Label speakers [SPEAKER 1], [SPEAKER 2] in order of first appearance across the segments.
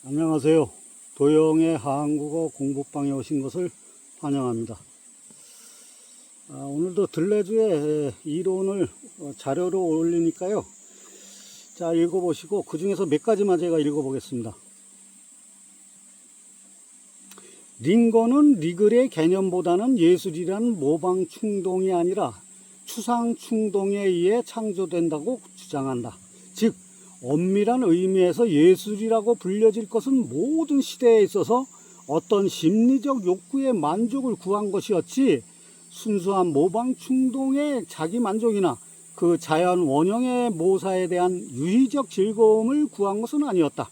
[SPEAKER 1] 안녕하세요. 도영의 한국어 공부방에 오신 것을 환영합니다. 오늘도 들레주의 이론을 자료로 올리니까요. 자, 읽어보시고 그 중에서 몇 가지만 제가 읽어보겠습니다. 링건은 리글의 개념보다는 예술이란 모방 충동이 아니라 추상 충동에 의해 창조된다고 주장한다. 즉 엄밀한 의미에서 예술이라고 불려질 것은 모든 시대에 있어서 어떤 심리적 욕구의 만족을 구한 것이었지 순수한 모방 충동의 자기 만족이나 그 자연 원형의 모사에 대한 유희적 즐거움을 구한 것은 아니었다.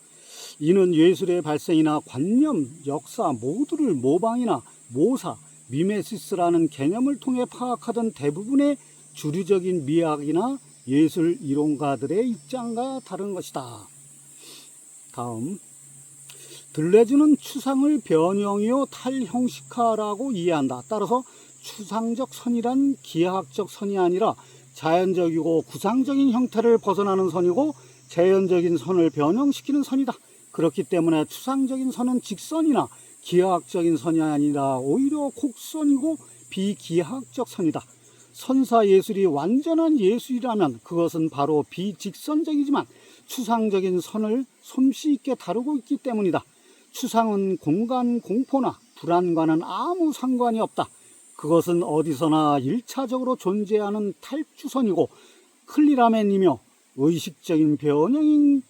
[SPEAKER 1] 이는 예술의 발생이나 관념, 역사 모두를 모방이나 모사, 미메시스라는 개념을 통해 파악하던 대부분의 주류적인 미학이나 예술 이론가들의 입장과 다른 것이다. 다음, 들레주는 추상을 변형이요 탈형식화라고 이해한다. 따라서 추상적 선이란 기하학적 선이 아니라 자연적이고 구상적인 형태를 벗어나는 선이고 자연적인 선을 변형시키는 선이다. 그렇기 때문에 추상적인 선은 직선이나 기하학적인 선이 아니라 오히려 곡선이고 비기하학적 선이다. 선사 예술이 완전한 예술이라면 그것은 바로 비직선적이지만 추상적인 선을 솜씨 있게 다루고 있기 때문이다. 추상은 공간 공포나 불안과는 아무 상관이 없다. 그것은 어디서나 일차적으로 존재하는 탈추선이고 클리라멘이며 의식적인 변형인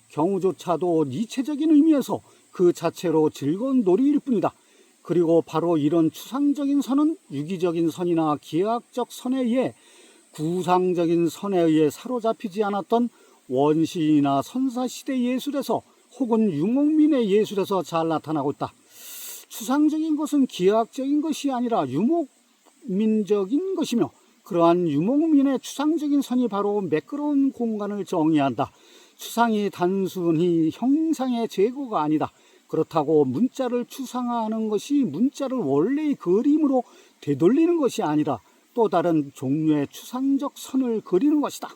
[SPEAKER 1] 경우조차도 니체적인 의미에서 그 자체로 즐거운 놀이일 뿐이다. 그리고 바로 이런 추상적인 선은 유기적인 선이나 기하학적 선에 의해 구상적인 선에 의해 사로잡히지 않았던 원시이나 선사시대 예술에서 혹은 유목민의 예술에서 잘 나타나고 있다. 추상적인 것은 기하학적인 것이 아니라 유목민적인 것이며 그러한 유목민의 추상적인 선이 바로 매끄러운 공간을 정의한다. 추상이 단순히 형상의 재고가 아니다. 그렇다고 문자를 추상화하는 것이 문자를 원래의 그림으로 되돌리는 것이 아니라 또 다른 종류의 추상적 선을 그리는 것이다.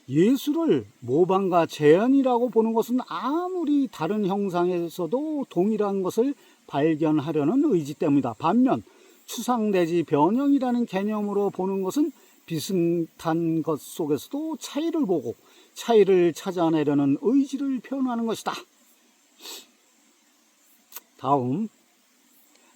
[SPEAKER 1] 예술을 모방과 재현이라고 보는 것은 아무리 다른 형상에서도 동일한 것을 발견하려는 의지 때문이다. 반면 추상 내지 변형이라는 개념으로 보는 것은 비슷한 것 속에서도 차이를 보고 차이를 찾아내려는 의지를 표현하는 것이다. 다음,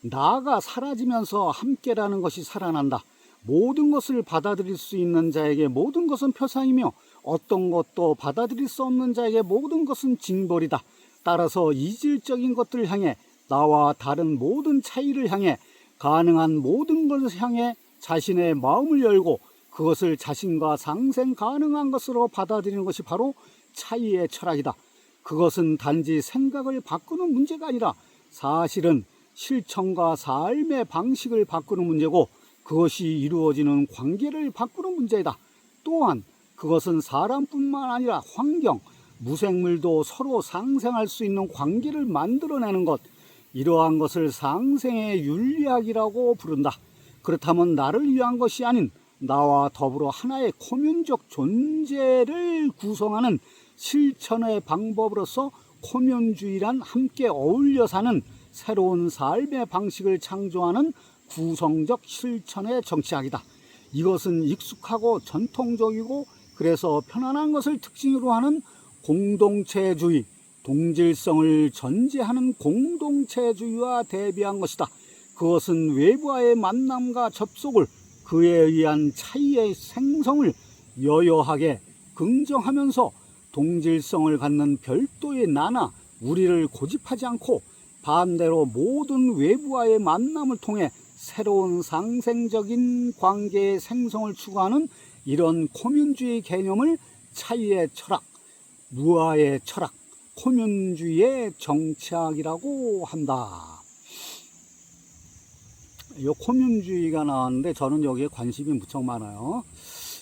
[SPEAKER 1] 나가 사라지면서 함께라는 것이 살아난다. 모든 것을 받아들일 수 있는 자에게 모든 것은 표상이며 어떤 것도 받아들일 수 없는 자에게 모든 것은 징벌이다. 따라서 이질적인 것들을 향해 나와 다른 모든 차이를 향해 가능한 모든 것을 향해 자신의 마음을 열고 그것을 자신과 상생 가능한 것으로 받아들이는 것이 바로 차이의 철학이다. 그것은 단지 생각을 바꾸는 문제가 아니라 사실은 실천과 삶의 방식을 바꾸는 문제고 그것이 이루어지는 관계를 바꾸는 문제이다. 또한 그것은 사람뿐만 아니라 환경, 무생물도 서로 상생할 수 있는 관계를 만들어내는 것, 이러한 것을 상생의 윤리학이라고 부른다. 그렇다면 나를 위한 것이 아닌 나와 더불어 하나의 코뮌적 존재를 구성하는 실천의 방법으로서 코뮌주의란 함께 어울려 사는 새로운 삶의 방식을 창조하는 구성적 실천의 정치학이다. 이것은 익숙하고 전통적이고 그래서 편안한 것을 특징으로 하는 공동체주의, 동질성을 전제하는 공동체주의와 대비한 것이다. 그것은 외부와의 만남과 접속을 그에 의한 차이의 생성을 여여하게 긍정하면서 동질성을 갖는 별도의 나나 우리를 고집하지 않고 반대로 모든 외부와의 만남을 통해 새로운 상생적인 관계의 생성을 추구하는 이런 코뮌주의 개념을 차이의 철학, 무아의 철학, 코뮌주의의 정치학이라고 한다. 이 코뮌주의가 나왔는데 저는 여기에 관심이 무척 많아요.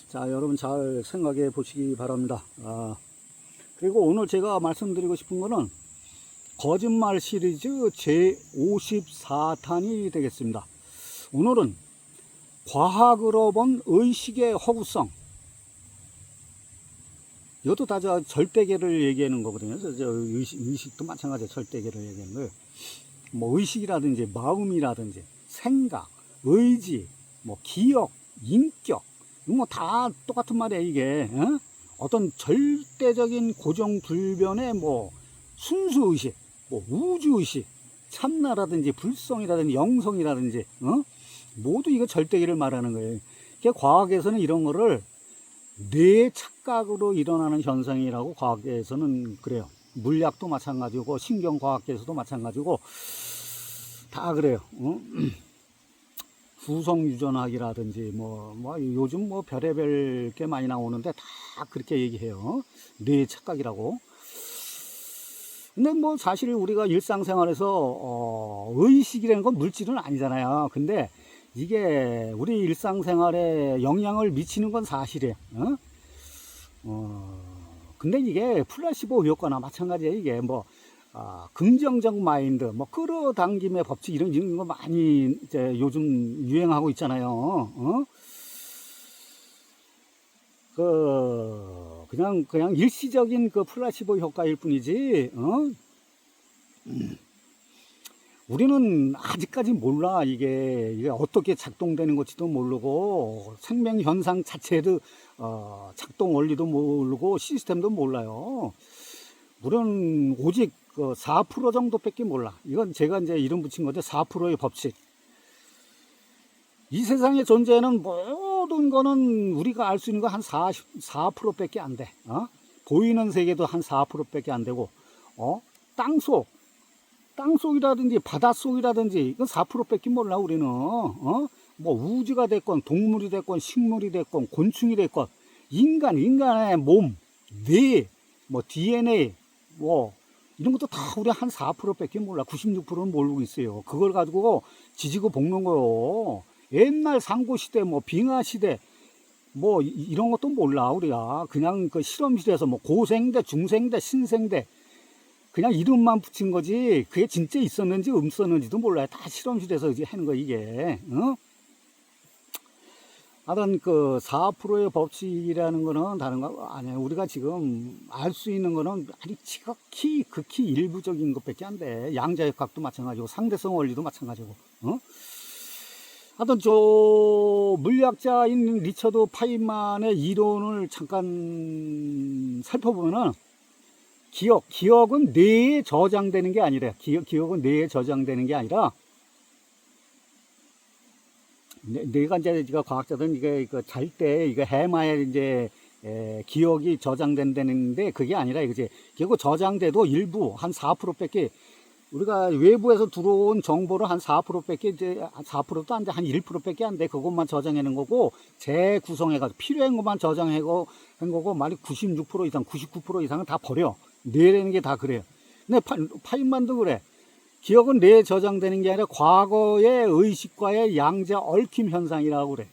[SPEAKER 1] 자, 여러분 잘 생각해 보시기 바랍니다. 그리고 오늘 제가 말씀드리고 싶은 거는 거짓말 시리즈 제54탄이 되겠습니다. 오늘은 과학으로 본 의식의 허구성, 이것도 다 저 절대계를 얘기하는 거거든요. 저 의식도 마찬가지예요. 절대계를 얘기하는 거예요. 뭐 의식이라든지 마음이라든지 생각, 의지, 뭐 기억, 인격, 뭐 다 똑같은 말이에요. 이게 어떤 절대적인 고정불변의 뭐 순수의식, 뭐 우주의식, 참나라든지 불성이라든지 영성이라든지 모두 이거 절대계를 말하는 거예요. 그러니까 과학에서는 이런 거를 뇌의 착각으로 일어나는 현상이라고 과학에서는 그래요. 물리학도 마찬가지고 신경과학계에서도 마찬가지고 다 그래요. 후성유전학이라든지 뭐 요즘 뭐 별의별 게 많이 나오는데 다 그렇게 얘기해요. 뇌의 착각이라고. 근데 뭐 사실 우리가 일상생활에서 의식이라는 건 물질은 아니잖아요. 근데 이게 우리 일상생활에 영향을 미치는 건 사실이에요. 근데 이게 플라시보 효과나 마찬가지예요. 이게 뭐 긍정적 마인드, 뭐 끌어당김의 법칙 이런 거 많이 이제 요즘 유행하고 있잖아요. 그냥 일시적인 그 플라시보 효과일 뿐이지. 우리는 아직까지 몰라. 이게 어떻게 작동되는 건지도 모르고 생명 현상 자체도 작동 원리도 모르고 시스템도 몰라요. 우리는 오직 그 4% 정도밖에 몰라. 이건 제가 이제 이름 붙인 건데 4%의 법칙. 이 세상에 존재하는 모든 거는 우리가 알 수 있는 거 한 4%밖에 안 돼. 보이는 세계도 한 4%밖에 안 되고, 땅속이라든지 바닷속이라든지 이건 4%밖에 몰라. 우리는 뭐 우주가 됐건 동물이 됐건 식물이 됐건 곤충이 됐건 인간의 몸, 뇌, 뭐 DNA 뭐 이런 것도 다 우리 한 4%밖에 몰라. 96%는 모르고 있어요. 그걸 가지고 지지고 볶는 거요. 옛날 상고시대, 뭐 빙하시대, 뭐 이런 것도 몰라. 우리가 그냥 그 실험실에서 뭐 고생대, 중생대, 신생대 그냥 이름만 붙인 거지 그게 진짜 있었는지 없었는지도 몰라요. 다 실험실에서 이제 하는 거 이게. 하여튼 그 4%의 법칙이라는 거는 다른 거 아니에요. 우리가 지금 알 수 있는 거는 아주 지극히 극히 일부적인 것밖에 안 돼. 양자역학도 마찬가지고 상대성 원리도 마찬가지고. 하여튼 저 물리학자인 리처드 파인만의 이론을 잠깐 살펴보면은 기억은 뇌에 저장되는 게 아니라 기억은 뇌에 저장되는 게 아니라 뇌가 이제 과학자들은 이게 잘 때 이거 해마에 이제 기억이 저장된다는데 그게 아니라 이거지. 결국 저장돼도 일부 한 4%밖에 우리가 외부에서 들어온 정보를 한 4%밖에 이제 4%도 안 돼. 한 1%밖에 안 돼. 그것만 저장해 놓은 거고 재구성해가지고 필요한 것만 저장해 한 거고 만약 96% 이상, 99% 이상은 다 버려. 뇌라는 게 다 그래요. 근데 파인만도 그래. 기억은 뇌에 저장되는 게 아니라 과거의 의식과의 양자 얽힘 현상이라고 그래.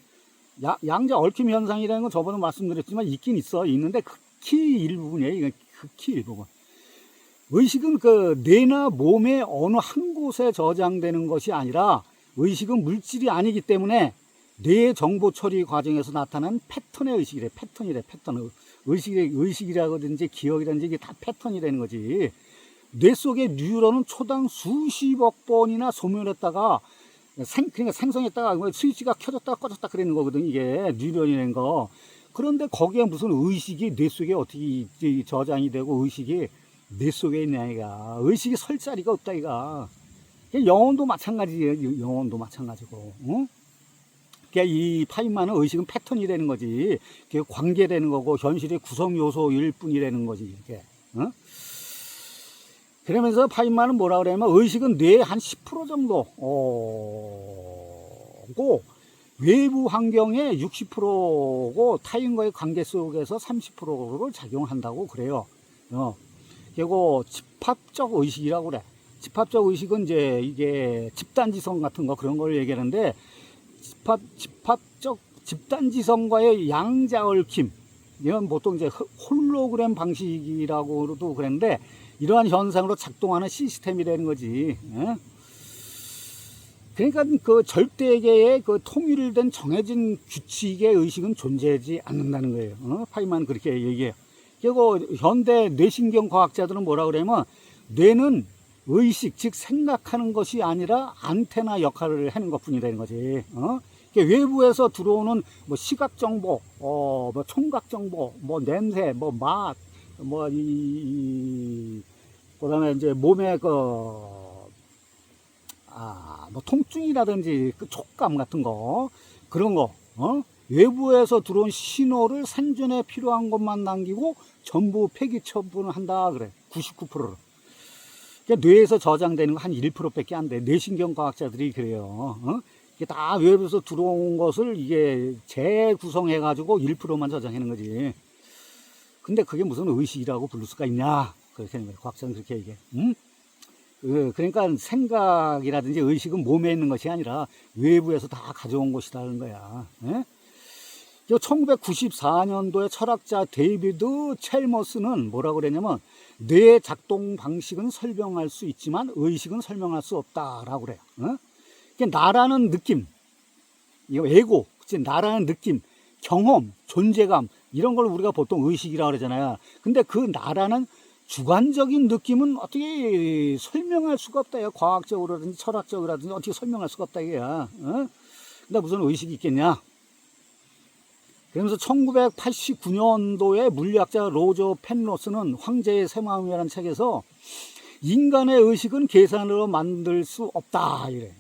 [SPEAKER 1] 양자 얽힘 현상이라는 건 저번에 말씀드렸지만 있긴 있어. 있는데 극히 일부분이에요. 이건 극히 일부분. 의식은 그 뇌나 몸의 어느 한 곳에 저장되는 것이 아니라 의식은 물질이 아니기 때문에 뇌의 정보 처리 과정에서 나타난 패턴의 의식이래. 패턴. 의식이라든지 기억이라든지 이게 다 패턴이라는 거지. 뇌 속의 뉴런은 초당 수십억 번이나 소멸했다가 그러니까 생성했다가 스위치가 켜졌다가 꺼졌다 그러는 거거든. 이게 뉴런이라는 거. 그런데 거기에 무슨 의식이 뇌 속에 어떻게 저장이 되고 의식이 뇌 속에 있냐 이가. 의식이 설 자리가 없다 이가. 영혼도 마찬가지예요. 영혼도 마찬가지고. 그러니까 이 파인만은 의식은 패턴이라는 거지. 그게 관계되는 거고 현실의 구성 요소일 뿐이라는 거지. 이렇게. 그러면서 파인만은 뭐라 그러냐면 의식은 뇌의 한 10% 정도고 외부 환경의 60%고 타인과의 관계 속에서 30%를 작용한다고 그래요. 그리고 집합적 의식이라고 그래. 집합적 의식은 이제 이게 집단지성 같은 거 그런 걸 얘기하는데 집합적 집단지성과의 양자 얽힘 이건 보통 이제 홀로그램 방식이라고도 그랬는데 이러한 현상으로 작동하는 시스템이라는 거지. 그러니까 그 절대계의 그 통일된 정해진 규칙의 의식은 존재하지 않는다는 거예요. 파인만은 그렇게 얘기해요. 그리고 현대 뇌신경 과학자들은 뭐라 그러냐면 뇌는 의식, 즉 생각하는 것이 아니라 안테나 역할을 하는 것뿐이라는 거지. 외부에서 들어오는 뭐 시각 정보, 뭐 청각 정보, 뭐 냄새, 뭐 맛, 그다음에 이제 몸에 뭐 통증이라든지 그 촉감 같은 거, 그런 거, 외부에서 들어온 신호를 생존에 필요한 것만 남기고 전부 폐기 처분을 한다 그래. 99%를. 그러니까 뇌에서 저장되는 거 한 1%밖에 안 돼. 뇌신경 과학자들이 그래요. 이게 다 외부에서 들어온 것을 이게 재구성해가지고 1%만 저장하는 거지. 근데 그게 무슨 의식이라고 부를 수가 있냐? 그렇게 하는 거예요. 과학자는 그렇게 얘기해. 그러니까 생각이라든지 의식은 몸에 있는 것이 아니라 외부에서 다 가져온 것이라는 거야. 1994년도에 철학자 데이비드 첼머스는 뭐라고 그랬냐면 뇌의 작동 방식은 설명할 수 있지만 의식은 설명할 수 없다라고 그래요. 그러니까 나라는 느낌, 이거 에고, 그치? 나라는 느낌, 경험, 존재감 이런 걸 우리가 보통 의식이라고 그러잖아요. 근데 그 나라는 주관적인 느낌은 어떻게 설명할 수가 없다. 과학적으로라든지 철학적으로라든지 어떻게 설명할 수가 없다. 이게야. 근데 무슨 의식이 있겠냐? 그러면서 1989년도에 물리학자 로저 펜로스는 황제의 새 마음이라는 책에서 인간의 의식은 계산으로 만들 수 없다. 이래.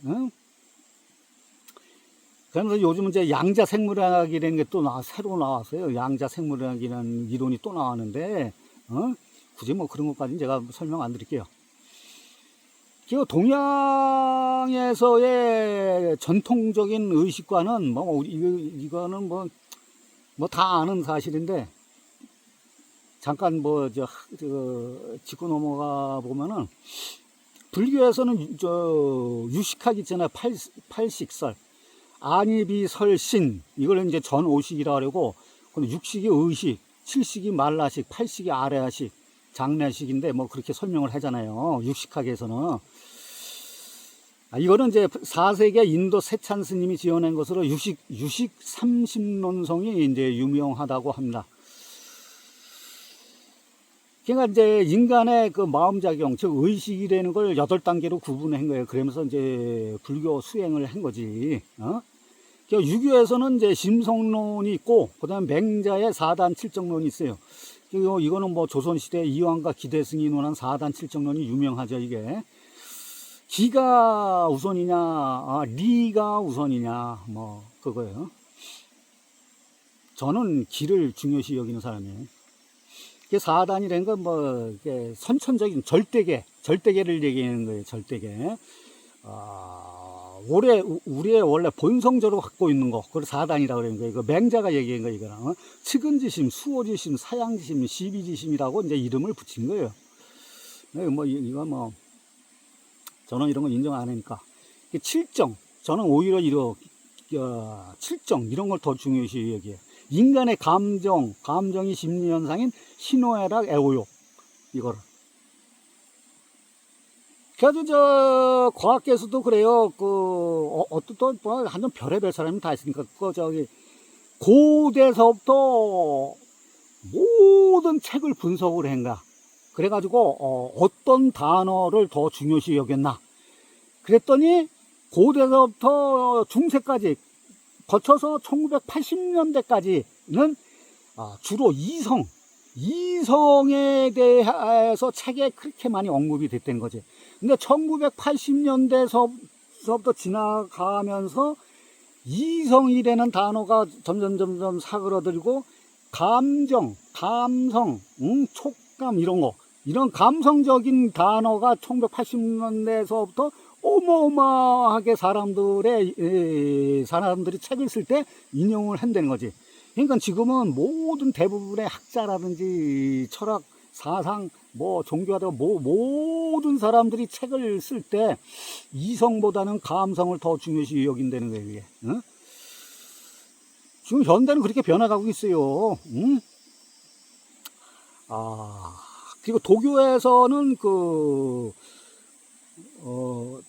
[SPEAKER 1] 그러면서 요즘 이제 양자생물학이라는 게 또 새로 나왔어요. 양자생물학이라는 이론이 또 나왔는데, 굳이 뭐 그런 것까지는 제가 설명 안 드릴게요. 그리고 동양에서의 전통적인 의식과는 이거는 다 아는 사실인데, 잠깐 짚고 넘어가 보면은, 불교에서는 유식학 있잖아요. 팔식설. 안이비설신. 이걸 이제 전오식이라고 하고, 육식이 의식, 칠식이 말라식, 팔식이 아래아식, 장례식인데 그렇게 설명을 하잖아요. 육식학에서는. 이거는 이제 4세기 인도 세찬 스님이 지어낸 것으로 유식 30논성이 이제 유명하다고 합니다. 그러니까 이제 인간의 그 마음작용, 즉 의식이라는 걸 8단계로 구분한 거예요. 그러면서 이제 불교 수행을 한 거지. 그러니까 유교에서는 이제 심성론이 있고, 그 다음에 맹자의 4단 7정론이 있어요. 이거는 조선시대 이황과 기대승이 논한 4단 7정론이 유명하죠, 이게. 기가 우선이냐, 리가 우선이냐, 그거예요. 저는 기를 중요시 여기는 사람이에요. 이게 4단이라는 건 이게 선천적인 절대계를 얘기하는 거예요, 절대계. 우리의 원래 본성적으로 갖고 있는 거, 그걸 4단이라고 그러는 거예요. 맹자가 얘기한 거, 이거는. 측은지심, 수호지심, 사양지심, 시비지심이라고 이제 이름을 붙인 거예요. 저는 이런 거 인정 안 하니까. 7정, 저는 오히려 7정, 이런 걸 더 중요시 여기해요. 인간의 감정이 심리현상인 희노애락, 애호욕, 이거를. 그래도 과학계에서도 그래요. 한전 별의별 사람이 다 있으니까, 고대서부터 모든 책을 분석을 한가. 그래가지고, 어떤 단어를 더 중요시 여겼나. 그랬더니, 고대서부터 중세까지, 거쳐서 1980년대까지는 주로 이성에 대해서 책에 그렇게 많이 언급이 됐던 거지. 근데 1980년대서부터 지나가면서 이성이라는 단어가 점점 사그러들고 감정, 감성, 촉감 이런 감성적인 단어가 1980년대에서부터 어마어마하게 사람들이 책을 쓸 때 인용을 한다는 거지. 그러니까 지금은 모든 대부분의 학자라든지 철학, 사상, 종교하다 모든 사람들이 책을 쓸 때 이성보다는 감성을 더 중요시 여긴다는 거예요, 이게. 지금 현대는 그렇게 변화가고 있어요. 그리고 도교에서는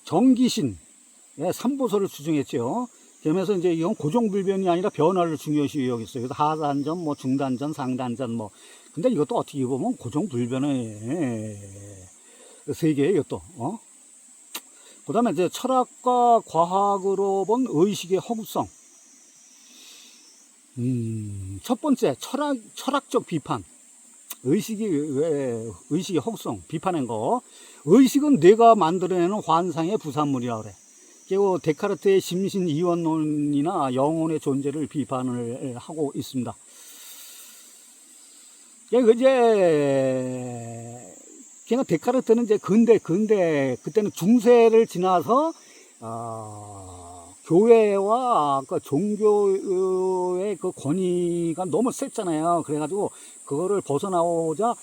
[SPEAKER 1] 정기신, 삼보서를 수중했죠. 그러면서 이제 이건 고정불변이 아니라 변화를 중요시 여겼어요. 그래서 하단전, 뭐 중단전, 상단전 뭐. 근데 이것도 어떻게 보면 고정불변의 세계예요, 이것도. 그 다음에 이제 철학과 과학으로 본 의식의 허구성. 첫 번째, 철학적 비판. 의식의 허구성, 비판한 거. 의식은 뇌가 만들어내는 환상의 부산물이라고 그래. 그리고 데카르트의 심신 이원론이나 영혼의 존재를 비판을 하고 있습니다. 그냥 데카르트는 이제 근대, 그때는 중세를 지나서, 교회와 그 종교의 그 권위가 너무 셌잖아요. 그래가지고 그거를 벗어나오자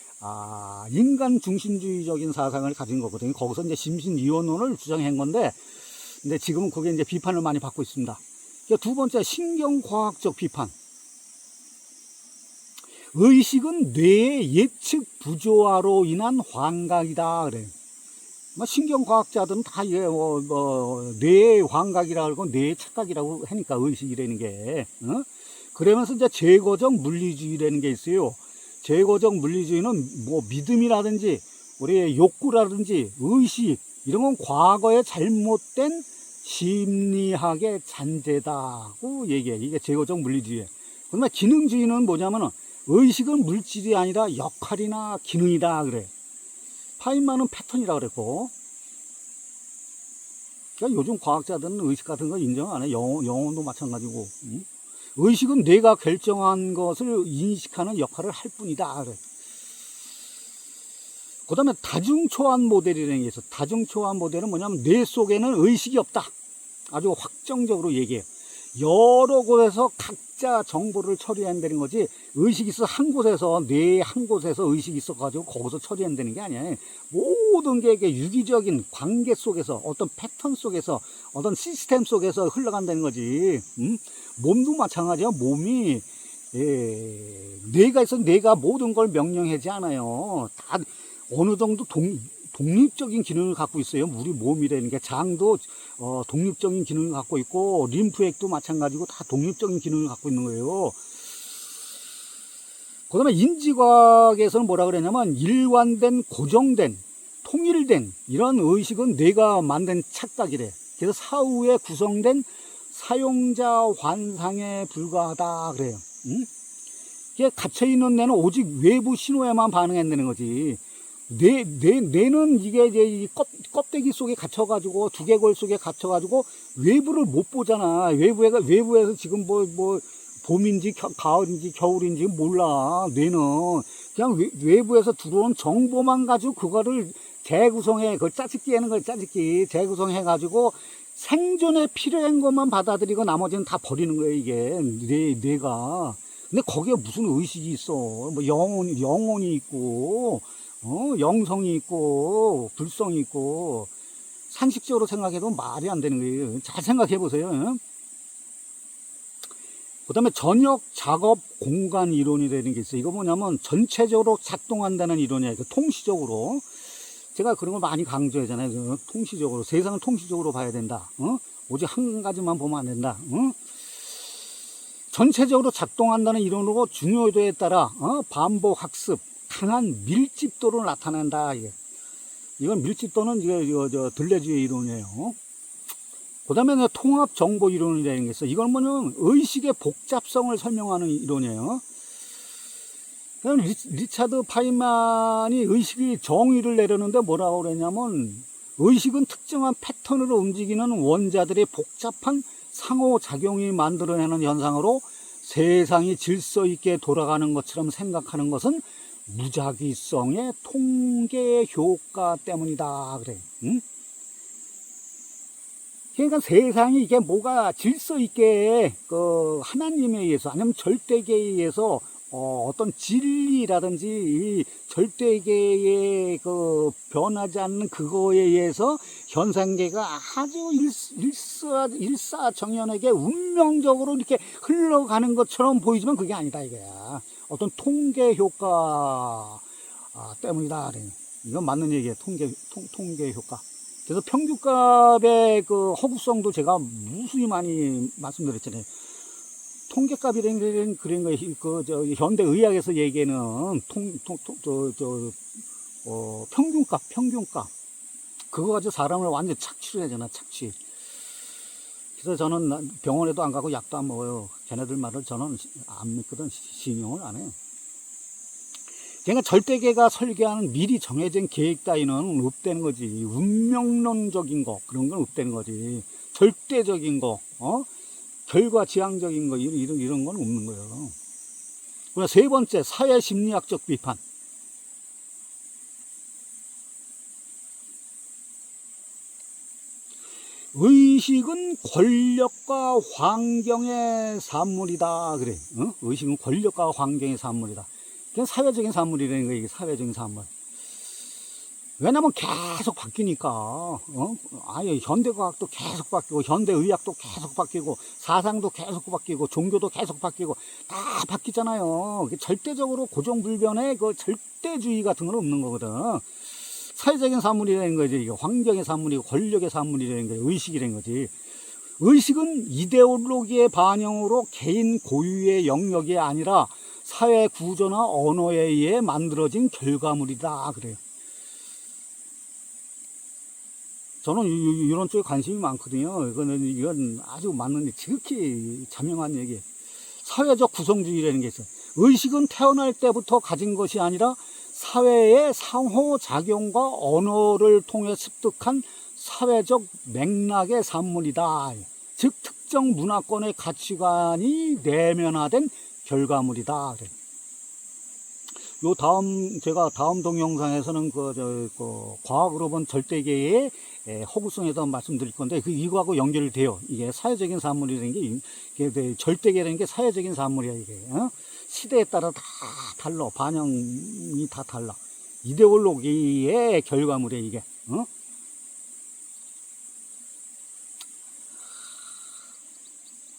[SPEAKER 1] 인간 중심주의적인 사상을 가진 거거든요. 거기서 이제 심신 이원론을 주장한 건데, 근데 지금은 그게 이제 비판을 많이 받고 있습니다. 두 번째, 신경과학적 비판. 의식은 뇌의 예측 부조화로 인한 환각이다 그래. 신경과학자들은 다 이게 뇌의 환각이라고 하고 뇌의 착각이라고 하니까 의식이라는 게. 그러면서 이제 제거적 물리주의라는 게 있어요. 제거적 물리주의는 뭐 믿음이라든지 우리의 욕구라든지 의식 이런 건 과거의 잘못된 심리학의 잔재다고 얘기해. 이게 제거적 물리주의. 그러면 기능주의는 뭐냐면은 의식은 물질이 아니라 역할이나 기능이다 그래. 파인만은 패턴이라 그랬고. 그러니까 요즘 과학자들은 의식 같은 거 인정 안 해. 영혼도 마찬가지고. 의식은 뇌가 결정한 것을 인식하는 역할을 할 뿐이다 그래. 그 다음에 다중초안 모델이라는 게 있어. 다중초안 모델은 뭐냐면 뇌 속에는 의식이 없다. 아주 확정적으로 얘기해요. 여러 곳에서 각자 정보를 처리한다는 거지, 의식이 있어 한 곳에서, 뇌 한 곳에서 의식이 있어가지고 거기서 처리한다는 게 아니야. 모든 게 유기적인 관계 속에서, 어떤 패턴 속에서, 어떤 시스템 속에서 흘러간다는 거지. 몸도 마찬가지야. 몸이, 뇌가 있어 뇌가 모든 걸 명령하지 않아요. 다 어느 정도 독립적인 기능을 갖고 있어요. 우리 몸이라는 게. 장도 독립적인 기능을 갖고 있고, 림프액도 마찬가지고 다 독립적인 기능을 갖고 있는 거예요. 그 다음에 인지과학에서는 뭐라 그러냐면 일관된, 고정된, 통일된 이런 의식은 뇌가 만든 착각이래. 그래서 사후에 구성된 사용자 환상에 불과하다 그래요. 이게 갇혀있는 뇌는 오직 외부 신호에만 반응한다는 거지. 뇌는 이게 이제 껍데기 속에 갇혀가지고, 두개골 속에 갇혀가지고, 외부를 못 보잖아. 외부에서 지금 봄인지, 가을인지, 겨울인지 몰라. 뇌는. 그냥 외부에서 들어온 정보만 가지고 그거를 재구성해. 그걸 짜집기 하는 걸 짜집기. 재구성해가지고, 생존에 필요한 것만 받아들이고 나머지는 다 버리는 거예요, 이게. 뇌가. 근데 거기에 무슨 의식이 있어. 뭐 영혼이 있고, 영성이 있고, 불성이 있고, 상식적으로 생각해도 말이 안 되는 거예요. 잘 생각해 보세요. 그 다음에 전역 작업 공간 이론이라는 게 있어요. 이거 뭐냐면 전체적으로 작동한다는 이론이에요. 통시적으로. 제가 그런 걸 많이 강조하잖아요. 통시적으로. 세상을 통시적으로 봐야 된다. 오직 한 가지만 보면 안 된다. 전체적으로 작동한다는 이론으로 중요도에 따라 반복 학습, 강한 밀집도를 나타낸다. 이건 밀집도는 이거 들레주의 이론이에요. 그 다음에 통합 정보 이론이라는 게 있어. 이건 뭐냐면 의식의 복잡성을 설명하는 이론이에요. 리차드 파인만이 의식의 정의를 내려는데 뭐라고 그랬냐면, 의식은 특정한 패턴으로 움직이는 원자들의 복잡한 상호작용이 만들어내는 현상으로 세상이 질서 있게 돌아가는 것처럼 생각하는 것은 무작위성의 통계 효과 때문이다 그래. 그러니까 세상이 이게 뭐가 질서 있게 하나님에 의해서, 아니면 절대계에 의해서 어떤 진리라든지 이 절대계의 변하지 않는 그거에 의해서 현상계가 아주 일사정연하게 운명적으로 이렇게 흘러가는 것처럼 보이지만 그게 아니다 이거야. 어떤 통계 효과 때문이다. 이건 맞는 얘기예요. 통계 효과. 그래서 평균값의 그 허구성도 제가 무수히 많이 말씀드렸잖아요. 통계값이라는 그런 거, 현대 의학에서 얘기하는 평균값. 그거 가지고 사람을 완전 착취를 하잖아, 착취. 그래서 저는 병원에도 안 가고 약도 안 먹어요. 걔네들 말을 저는 안 믿거든, 신용을 안 해요. 그러니까 절대계가 설계하는 미리 정해진 계획 따위는 없다는 거지. 운명론적인 거, 그런 건 없다는 거지. 절대적인 거, 결과 지향적인 거, 이런 건 없는 거예요. 그리고 세 번째, 사회심리학적 비판. 의식은 권력과 환경의 산물이다. 그래. 의식은 권력과 환경의 산물이다. 그게 사회적인 산물이라는 거예요. 이게 사회적인 산물. 왜냐면 계속 바뀌니까. 아예 현대과학도 계속 바뀌고, 현대의학도 계속 바뀌고, 사상도 계속 바뀌고, 종교도 계속 바뀌고, 다 바뀌잖아요. 절대적으로 고정불변의 그 절대주의 같은 건 없는 거거든. 사회적인 산물이라는 거지. 이게 환경의 산물이고 권력의 산물이라는 거지. 의식이라는 거지. 의식은 이데올로기의 반영으로 개인 고유의 영역이 아니라 사회 구조나 언어에 의해 만들어진 결과물이다. 그래요. 저는 이런 쪽에 관심이 많거든요. 이건 아주 맞는, 지극히 자명한 얘기예요. 사회적 구성주의라는 게 있어요. 의식은 태어날 때부터 가진 것이 아니라 사회의 상호작용과 언어를 통해 습득한 사회적 맥락의 산물이다. 즉 특정 문화권의 가치관이 내면화된 결과물이다. 제가 다음 동영상에서는 과학으로 본 절대계의 허구성에 대해서 말씀드릴 건데, 이거하고 연결이 돼요. 이게 사회적인 산물이라는 게, 이게 절대계라는 게 사회적인 산물이야, 이게. 시대에 따라 다 달라. 반영이 다 달라. 이데올로기의 결과물이야, 이게.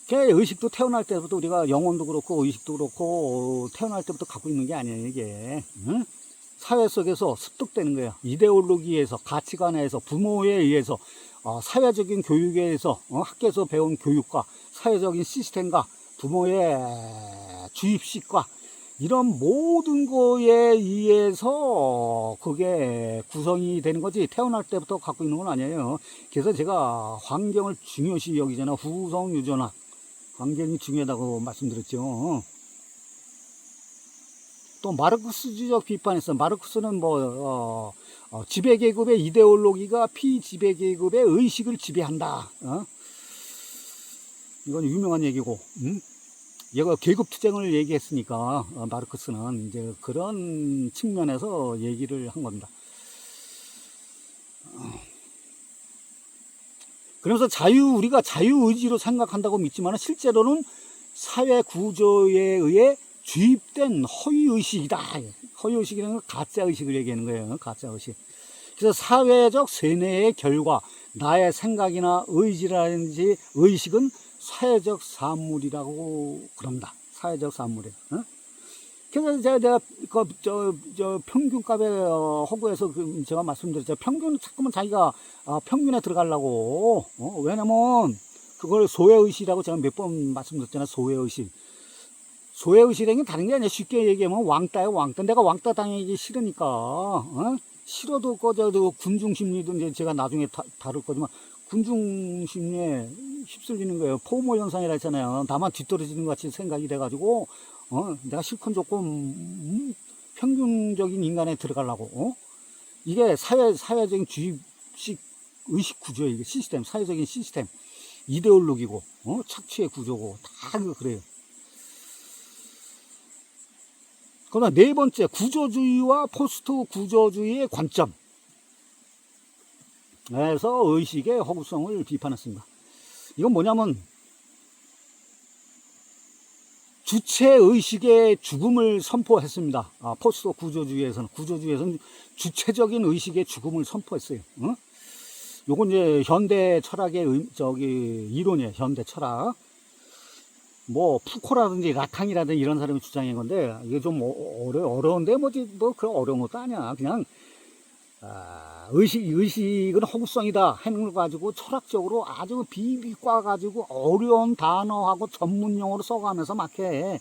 [SPEAKER 1] 의식도 태어날 때부터 우리가 영혼도 그렇고 의식도 그렇고 태어날 때부터 갖고 있는 게 아니에요, 이게. 사회 속에서 습득되는 거예요. 이데올로기에서, 가치관에서, 부모에 의해서, 사회적인 교육에 의해서, 학교에서 배운 교육과 사회적인 시스템과 부모의 주입식과 이런 모든 거에 의해서 그게 구성이 되는 거지, 태어날 때부터 갖고 있는 건 아니에요. 그래서 제가 환경을 중요시 여기잖아. 후성유전학. 환경이 중요하다고 말씀드렸죠. 또 마르크스주의적 비판에서, 마르크스는 지배계급의 이데올로기가 피지배계급의 의식을 지배한다. 이건 유명한 얘기고, 얘가 계급투쟁을 얘기했으니까, 마르크스는 이제 그런 측면에서 얘기를 한 겁니다. 그래서 우리가 자유의지로 생각한다고 믿지만 실제로는 사회 구조에 의해 주입된 허위의식이다. 허위의식이라는 건 가짜의식을 얘기하는 거예요. 가짜의식. 그래서 사회적 세뇌의 결과, 나의 생각이나 의지라든지 의식은 사회적 산물이라고 그럽니다. 사회적 산물이에요. 그래서 제가 평균값의 허구에서 제가 말씀드렸죠. 평균은 자꾸만 자기가 평균에 들어가려고. 왜냐면 그걸 소외의식이라고 제가 몇 번 말씀드렸잖아요. 소외의식. 소외의식이라는 게 다른 게 아니라 쉽게 얘기하면 왕따예요, 왕따. 내가 왕따 당하기 싫으니까, 싫어도 군중심리도 이제 제가 나중에 다룰 거지만, 군중심리에 휩쓸리는 거예요. 포모 현상이라 했잖아요. 다만 뒤떨어지는 것 같이 생각이 돼가지고, 내가 실컷 조금, 평균적인 인간에 들어가려고, 이게 사회적인 주입식 의식 구조예요. 이게 시스템, 사회적인 시스템. 이데올로기고, 착취의 구조고, 다 그래요. 그러나 네 번째, 구조주의와 포스트 구조주의의 관점. 그래서 의식의 허구성을 비판했습니다. 이건 뭐냐면, 주체의식의 죽음을 선포했습니다. 포스트 구조주의에서는 주체적인 의식의 죽음을 선포했어요. 요건 이제 현대 철학의 이론이에요. 현대 철학. 푸코라든지 라칸이라든지 이런 사람이 주장한 건데, 이게 좀 어려운데, 그런 어려운 것도 아니야. 그냥 의식은 허구성이다 하는 걸 가지고 철학적으로 아주 비비꼬아 가지고 어려운 단어하고 전문용어로 써가면서 막 해.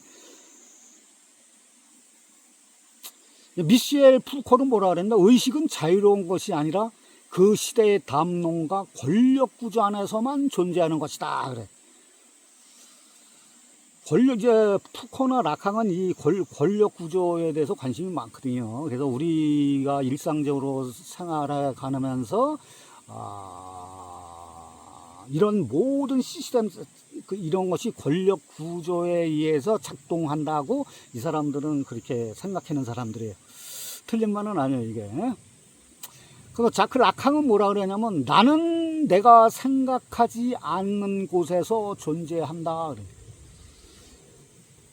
[SPEAKER 1] 미셸 푸코는 뭐라 그랬나? 의식은 자유로운 것이 아니라 그 시대의 담론과 권력 구조 안에서만 존재하는 것이다 그래. 이제 푸코나 라캉은 이 권력 구조에 대해서 관심이 많거든요. 그래서 우리가 일상적으로 생활해 가면서 이런 모든 시스템 이런 것이 권력 구조에 의해서 작동한다고 이 사람들은 그렇게 생각하는 사람들이에요. 틀린 말은 아니에요, 이게. 그래서 자크 라캉은 뭐라 그러냐면 나는 내가 생각하지 않는 곳에서 존재한다 그래.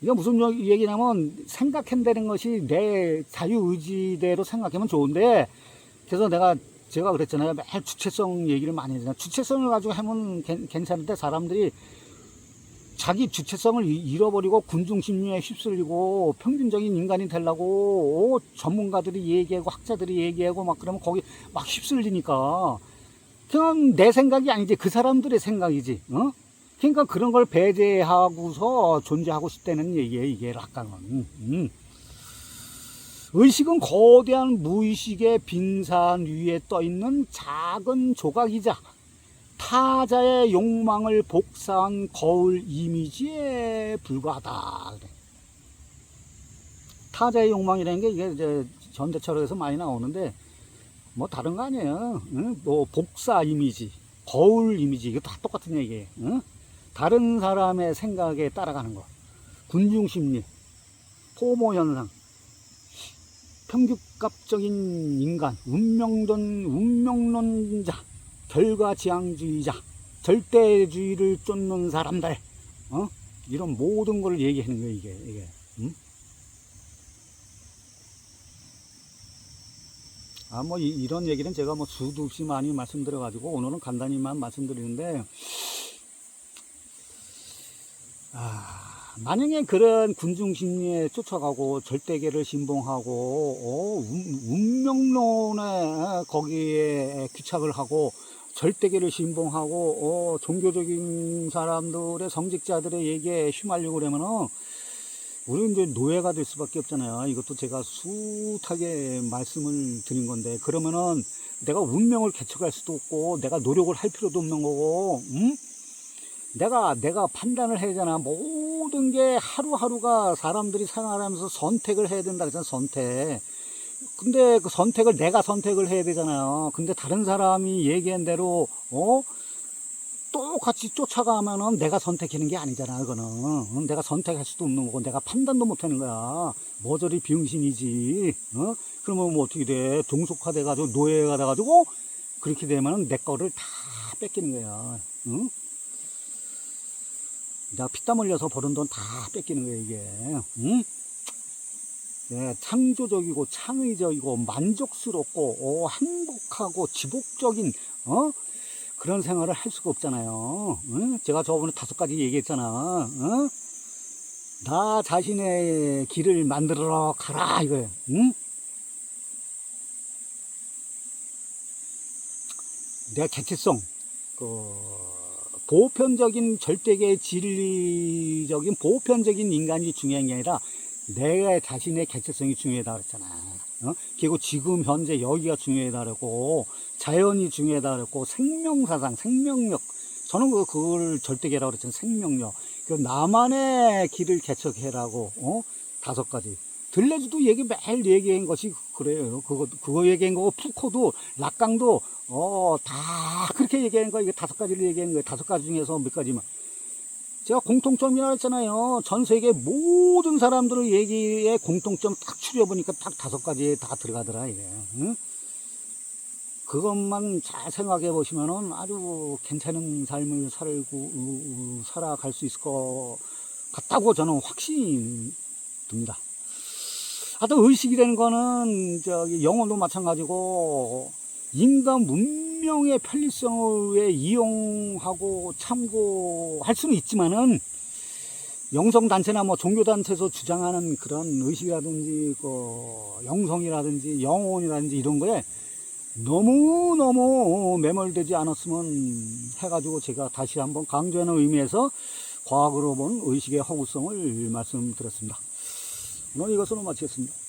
[SPEAKER 1] 이게 무슨 얘기냐면 생각한다는 것이 내 자유의지대로 생각하면 좋은데, 그래서 제가 그랬잖아요. 매일 주체성 얘기를 많이 하잖아요. 주체성을 가지고 하면 괜찮은데 사람들이 자기 주체성을 잃어버리고 군중심리에 휩쓸리고 평균적인 인간이 되려고 전문가들이 얘기하고 학자들이 얘기하고 막 그러면 거기 막 휩쓸리니까 그냥 내 생각이 아니지 그 사람들의 생각이지. 그러니까 그런 걸 배제하고서 존재하고 싶다는 얘기예요, 이게 락강은. 의식은 거대한 무의식의 빈산 위에 떠있는 작은 조각이자 타자의 욕망을 복사한 거울 이미지에 불과하다. 타자의 욕망이라는 게 이게 이제 전대철학에서 많이 나오는데 뭐 다른 거 아니에요. 뭐 복사 이미지, 거울 이미지 이거 다 똑같은 얘기예요. 다른 사람의 생각에 따라가는 거, 군중심리, 포모 현상, 평균값적인 인간, 운명론자, 결과지향주의자, 절대주의를 쫓는 사람들, 이런 모든 걸 얘기하는 거예요, 이게. 뭐 이런 얘기는 제가 뭐 수도 없이 많이 말씀드려가지고 오늘은 간단히만 말씀드리는데. 만약에 그런 군중심리에 쫓아가고 절대계를 신봉하고 운명론에 거기에 귀착을 하고 절대계를 신봉하고 종교적인 사람들의 성직자들의 얘기에 휘말리고 그러면은 우리는 이제 노예가 될 수밖에 없잖아요. 이것도 제가 숱하게 말씀을 드린 건데, 그러면은 내가 운명을 개척할 수도 없고 내가 노력을 할 필요도 없는 거고, 내가 판단을 해야 되잖아. 모든 게 하루하루가 사람들이 생활하면서 선택을 해야 된다 그랬잖아, 선택. 근데 그 선택을 내가 선택을 해야 되잖아요. 근데 다른 사람이 얘기한 대로 똑같이 쫓아가면은 내가 선택하는 게 아니잖아, 그거는. 내가 선택할 수도 없는 거고 내가 판단도 못 하는 거야. 모조리 병신이지. 그러면 뭐 어떻게 돼? 종속화돼 가지고 노예가 돼 가지고 그렇게 되면은 내 거를 다 뺏기는 거야. 내가 피땀 흘려서 버는 돈 다 뺏기는 거예요, 이게. 네, 창조적이고 창의적이고 만족스럽고 행복하고 지복적인 그런 생활을 할 수가 없잖아요. 제가 저번에 5가지 얘기했잖아. 나 자신의 길을 만들어 가라 이거예요. 내가 개체성, 보편적인 절대계 진리적인 보편적인 인간이 중요한 게 아니라 내 자신의 개체성이 중요하다 그랬잖아. 그리고 지금 현재 여기가 중요하다 그랬고 자연이 중요하다 그랬고 생명사상, 생명력, 저는 그걸 절대계라고 그랬잖아. 생명력. 나만의 길을 개척해라고 5가지. 들레즈도 매일 얘기한 것이 그래요. 그거 얘기한 거고, 푸코도 락강도 다 그렇게 얘기한 거예요. 이게 5가지를 얘기한 거예요. 5가지 중에서 몇 가지만. 제가 공통점이라고 했잖아요. 전 세계 모든 사람들의 얘기에 공통점 딱 추려보니까 딱 5가지에 다 들어가더라, 이게. 그것만 잘 생각해 보시면은 아주 괜찮은 삶을 살아갈 수 있을 것 같다고 저는 확신이 듭니다. 하여튼 의식이라는 거는 영어도 마찬가지고 인간 문명의 편리성을 위해 이용하고 참고할 수는 있지만은 영성단체나 뭐 종교단체에서 주장하는 그런 의식이라든지 영성이라든지 영혼이라든지 이런 거에 너무너무 매몰되지 않았으면 해가지고 제가 다시 한번 강조하는 의미에서 과학으로 본 의식의 허구성을 말씀드렸습니다. 오늘 이것으로 마치겠습니다.